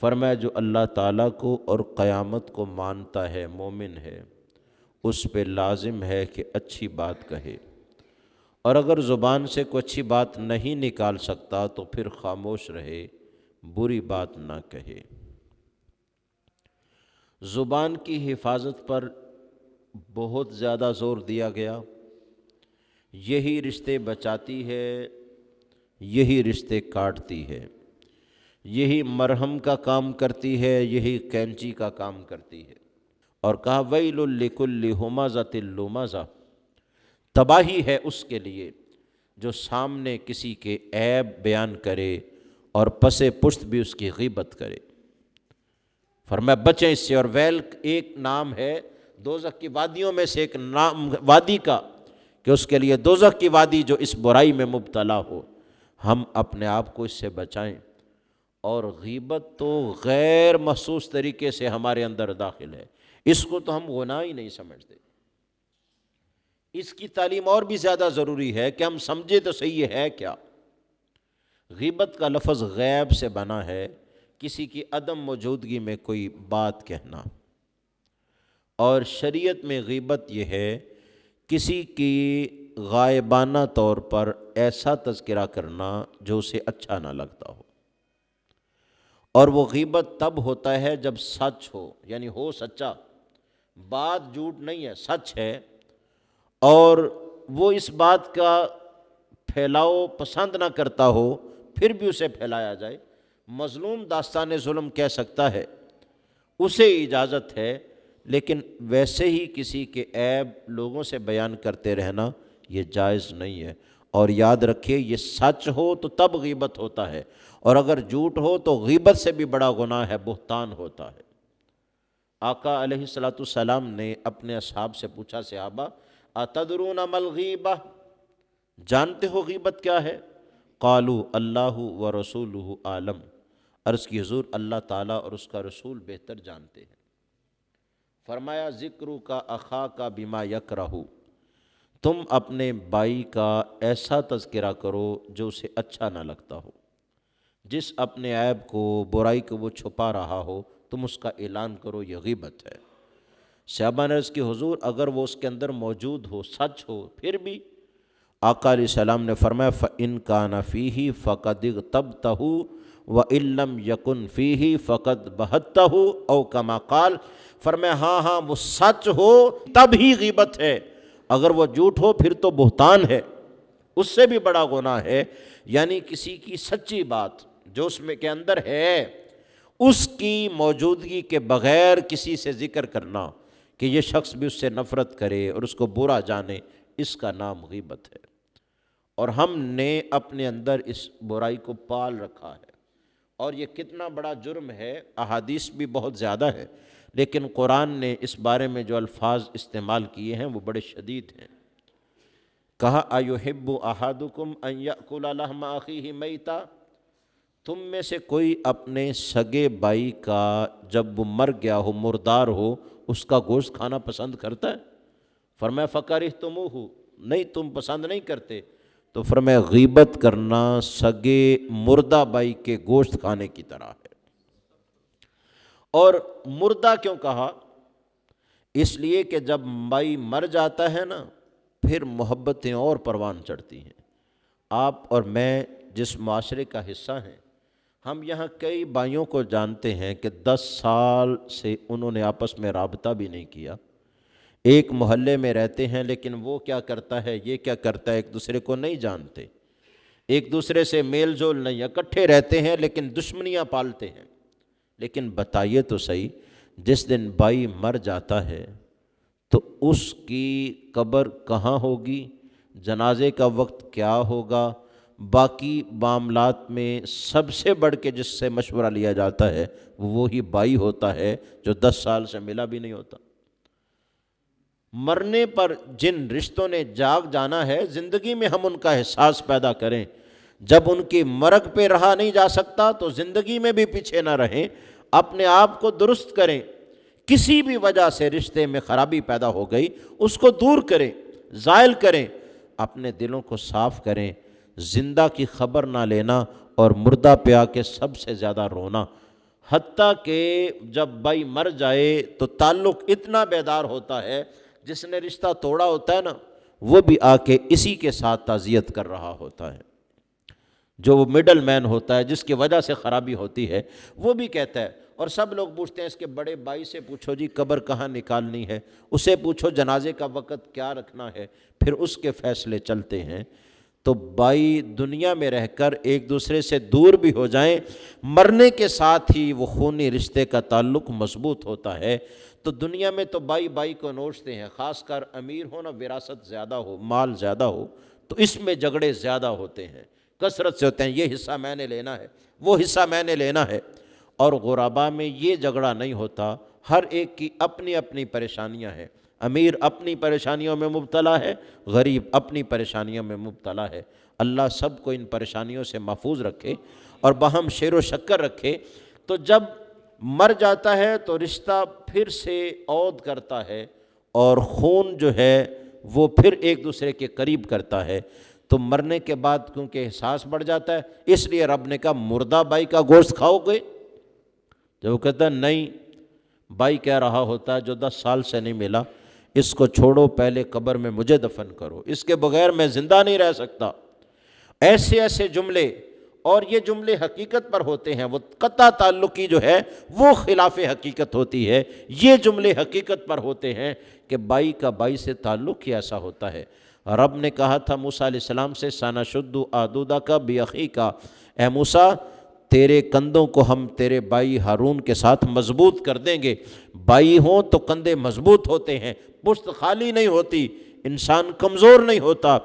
فرمایا جو اللہ تعالیٰ کو اور قیامت کو مانتا ہے، مومن ہے، اس پہ لازم ہے کہ اچھی بات کہے، اور اگر زبان سے کوئی اچھی بات نہیں نکال سکتا تو پھر خاموش رہے، بری بات نہ کہے۔ زبان کی حفاظت پر بہت زیادہ زور دیا گیا، یہی رشتے بچاتی ہے، یہی رشتے کاٹتی ہے، یہی مرہم کا کام کرتی ہے، یہی کینچی کا کام کرتی ہے۔ اور کہا ویل لکل ہمزۃ لمزہ، تباہی ہے اس کے لیے جو سامنے کسی کے عیب بیان کرے اور پس پشت بھی اس کی غیبت کرے۔ فرمایا بچیں اس سے۔ اور ویل ایک نام ہے دوزخ کی وادیوں میں سے ایک نام وادی کا، کہ اس کے لیے دوزخ کی وادی جو اس برائی میں مبتلا ہو۔ ہم اپنے آپ کو اس سے بچائیں۔ اور غیبت تو غیر محسوس طریقے سے ہمارے اندر داخل ہے، اس کو تو ہم گناہ ہی نہیں سمجھتے۔ اس کی تعلیم اور بھی زیادہ ضروری ہے کہ ہم سمجھے تو صحیح یہ ہے کیا۔ غیبت کا لفظ غیب سے بنا ہے، کسی کی عدم موجودگی میں کوئی بات کہنا، اور شریعت میں غیبت یہ ہے کسی کی غائبانہ طور پر ایسا تذکرہ کرنا جو اسے اچھا نہ لگتا ہو۔ اور وہ غیبت تب ہوتا ہے جب سچ ہو، یعنی ہو سچا، بات جھوٹ نہیں ہے، سچ ہے، اور وہ اس بات کا پھیلاؤ پسند نہ کرتا ہو پھر بھی اسے پھیلایا جائے۔ مظلوم داستان ظلم کہہ سکتا ہے، اسے اجازت ہے، لیکن ویسے ہی کسی کے عیب لوگوں سے بیان کرتے رہنا یہ جائز نہیں ہے۔ اور یاد رکھیے یہ سچ ہو تو تب غیبت ہوتا ہے، اور اگر جھوٹ ہو تو غیبت سے بھی بڑا گناہ ہے، بہتان ہوتا ہے۔ آقا علیہ الصلوۃ والسلام نے اپنے اصحاب سے پوچھا، صحابہ اتدرون ما الغیبہ، جانتے ہو غیبت کیا ہے؟ قالوا اللہ ورسولہ عالم، عرض کی حضور اللہ تعالیٰ اور اس کا رسول بہتر جانتے ہیں۔ فرمایا ذکرک اخاک بما یکرہ، تم اپنے بھائی کا ایسا تذکرہ کرو جو اسے اچھا نہ لگتا ہو، جس اپنے عیب کو برائی کو وہ چھپا رہا ہو تم اس کا اعلان کرو، یہ غیبت ہے۔ صحابہ نے عرض کی حضور اگر وہ اس کے اندر موجود ہو، سچ ہو، پھر بھی؟ آقا علیہ السلام نے فرمایا فَإِن كَانَ فِيهِ فَقَدِ اغْتَبْتَهُ وَإِن لَّمْ يَكُنْ فِيهِ فَقَدْ بَهَتَّهُ أَوْ كَمَا قَالَ، فرمایا ہاں وہ سچ ہو تب ہی غیبت ہے، اگر وہ جھوٹ ہو پھر تو بہتان ہے، اس سے بھی بڑا گناہ ہے۔ یعنی کسی کی سچی بات جو اس میں کے اندر ہے، اس کی موجودگی کے بغیر کسی سے ذکر کرنا کہ یہ شخص بھی اس سے نفرت کرے اور اس کو برا جانے، اس کا نام غیبت ہے۔ اور ہم نے اپنے اندر اس برائی کو پال رکھا ہے، اور یہ کتنا بڑا جرم ہے۔ احادیث بھی بہت زیادہ ہے، لیکن قرآن نے اس بارے میں جو الفاظ استعمال کیے ہیں وہ بڑے شدید ہیں۔ کہا ایحب احدکم ان یأکل لحم اخیہ میتا، تم میں سے کوئی اپنے سگے بھائی کا جب وہ مر گیا ہو، مردار ہو، اس کا گوشت کھانا پسند کرتا ہے؟ فرمایا فکرہتموہ، نہیں تم پسند نہیں کرتے، تو فرمایا غیبت کرنا سگے مردہ بھائی کے گوشت کھانے کی طرح ہے۔ اور مردہ کیوں کہا؟ اس لیے کہ جب بھائی مر جاتا ہے نا، پھر محبتیں اور پروان چڑھتی ہیں۔ آپ اور میں جس معاشرے کا حصہ ہیں، ہم یہاں کئی بھائیوں کو جانتے ہیں کہ 10 سال سے انہوں نے آپس میں رابطہ بھی نہیں کیا، ایک محلے میں رہتے ہیں، لیکن وہ کیا کرتا ہے، یہ کیا کرتا ہے، ایک دوسرے کو نہیں جانتے، ایک دوسرے سے میل جول نہیں، اکٹھے رہتے ہیں لیکن دشمنیاں پالتے ہیں۔ لیکن بتائیے تو صحیح، جس دن بھائی مر جاتا ہے تو اس کی قبر کہاں ہوگی، جنازے کا وقت کیا ہوگا، باقی معاملات میں سب سے بڑھ کے جس سے مشورہ لیا جاتا ہے وہ وہی بھائی ہوتا ہے جو 10 سال سے ملا بھی نہیں ہوتا۔ مرنے پر جن رشتوں نے جاگ جانا ہے، زندگی میں ہم ان کا احساس پیدا کریں۔ جب ان کی مرگ پہ رہا نہیں جا سکتا تو زندگی میں بھی پیچھے نہ رہیں، اپنے آپ کو درست کریں۔ کسی بھی وجہ سے رشتے میں خرابی پیدا ہو گئی، اس کو دور کریں، زائل کریں، اپنے دلوں کو صاف کریں۔ زندہ کی خبر نہ لینا اور مردہ پہ آ کے سب سے زیادہ رونا۔ حتیٰ کہ جب بائی مر جائے تو تعلق اتنا بیدار ہوتا ہے، جس نے رشتہ توڑا ہوتا ہے نا، وہ بھی آ کے اسی کے ساتھ تعزیت کر رہا ہوتا ہے۔ جو وہ مڈل مین ہوتا ہے، جس کی وجہ سے خرابی ہوتی ہے، وہ بھی کہتا ہے۔ اور سب لوگ پوچھتے ہیں اس کے بڑے بھائی سے پوچھو جی قبر کہاں نکالنی ہے، اسے پوچھو جنازے کا وقت کیا رکھنا ہے، پھر اس کے فیصلے چلتے ہیں۔ تو بھائی دنیا میں رہ کر ایک دوسرے سے دور بھی ہو جائیں، مرنے کے ساتھ ہی وہ خونی رشتے کا تعلق مضبوط ہوتا ہے۔ تو دنیا میں تو بھائی بھائی کو نوچتے ہیں، خاص کر امیر ہو نا، وراثت زیادہ ہو، مال زیادہ ہو، تو اس میں جھگڑے زیادہ ہوتے ہیں، کثرت سے ہوتے ہیں، یہ حصہ میں نے لینا ہے، وہ حصہ میں نے لینا ہے۔ اور غربا میں یہ جھگڑا نہیں ہوتا، ہر ایک کی اپنی اپنی پریشانیاں ہیں، امیر اپنی پریشانیوں میں مبتلا ہے، غریب اپنی پریشانیوں میں مبتلا ہے۔ اللہ سب کو ان پریشانیوں سے محفوظ رکھے اور باہم شیر و شکر رکھے۔ تو جب مر جاتا ہے تو رشتہ پھر سے عود کرتا ہے، اور خون جو ہے وہ پھر ایک دوسرے کے قریب کرتا ہے۔ تو مرنے کے بعد کیونکہ احساس بڑھ جاتا ہے، اس لیے رب نے کہا مردہ بھائی کا گوشت کھاؤ گے؟ جب وہ کہتا ہے نہیں، بھائی کہہ رہا ہوتا ہے جو 10 سال سے نہیں ملا، اس کو چھوڑو، پہلے قبر میں مجھے دفن کرو، اس کے بغیر میں زندہ نہیں رہ سکتا۔ ایسے ایسے جملے، اور یہ جملے حقیقت پر ہوتے ہیں، وہ قطع تعلقی جو ہے وہ خلاف حقیقت ہوتی ہے، یہ جملے حقیقت پر ہوتے ہیں کہ بھائی کا بھائی سے تعلق ہی ایسا ہوتا ہے۔ رب نے کہا تھا موسیٰ علیہ السلام سے سَنَشُدُّ عَضُدَكَ بِأَخِيكَ، اے موسیٰ تیرے کندھوں کو ہم تیرے بھائی ہارون کے ساتھ مضبوط کر دیں گے۔ بھائی ہوں تو کندھے مضبوط ہوتے ہیں، پشت خالی نہیں ہوتی، انسان کمزور نہیں ہوتا۔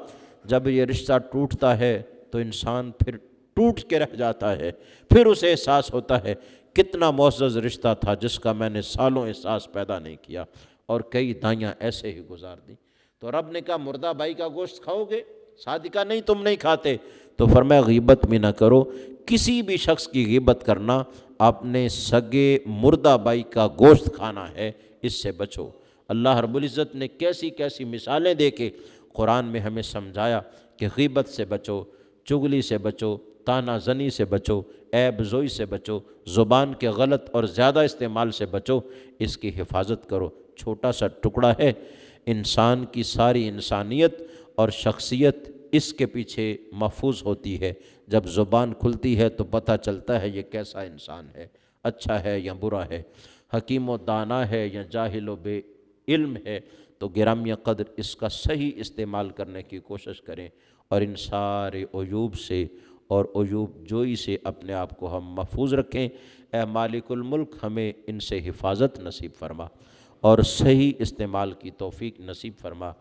جب یہ رشتہ ٹوٹتا ہے تو انسان پھر ٹوٹ کے رہ جاتا ہے، پھر اسے احساس ہوتا ہے کتنا معزز رشتہ تھا جس کا میں نے سالوں احساس پیدا نہیں کیا، اور کئی دائیاں ایسے ہی گزار دیں۔ تو رب نے کہا مردہ بھائی کا گوشت کھاؤ گے؟ صادقہ نہیں تم نہیں کھاتے۔ تو فرمایا غیبت بھی نہ کرو، کسی بھی شخص کی غیبت کرنا اپنے سگے مردہ بھائی کا گوشت کھانا ہے، اس سے بچو۔ اللہ رب العزت نے کیسی کیسی مثالیں دے کے قرآن میں ہمیں سمجھایا کہ غیبت سے بچو، چغلی سے بچو، تانا زنی سے بچو، عیب زوئی سے بچو، زبان کے غلط اور زیادہ استعمال سے بچو، اس کی حفاظت کرو۔ چھوٹا سا ٹکڑا ہے، انسان کی ساری انسانیت اور شخصیت اس کے پیچھے محفوظ ہوتی ہے۔ جب زبان کھلتی ہے تو پتہ چلتا ہے یہ کیسا انسان ہے، اچھا ہے یا برا ہے، حکیم و دانا ہے یا جاہل و بے علم ہے۔ تو گرامیہ قدر اس کا صحیح استعمال کرنے کی کوشش کریں، اور ان سارے عیوب سے اور عیوب جوئی سے اپنے آپ کو ہم محفوظ رکھیں۔ اے مالک الملک ہمیں ان سے حفاظت نصیب فرما اور صحیح استعمال کی توفیق نصیب فرما۔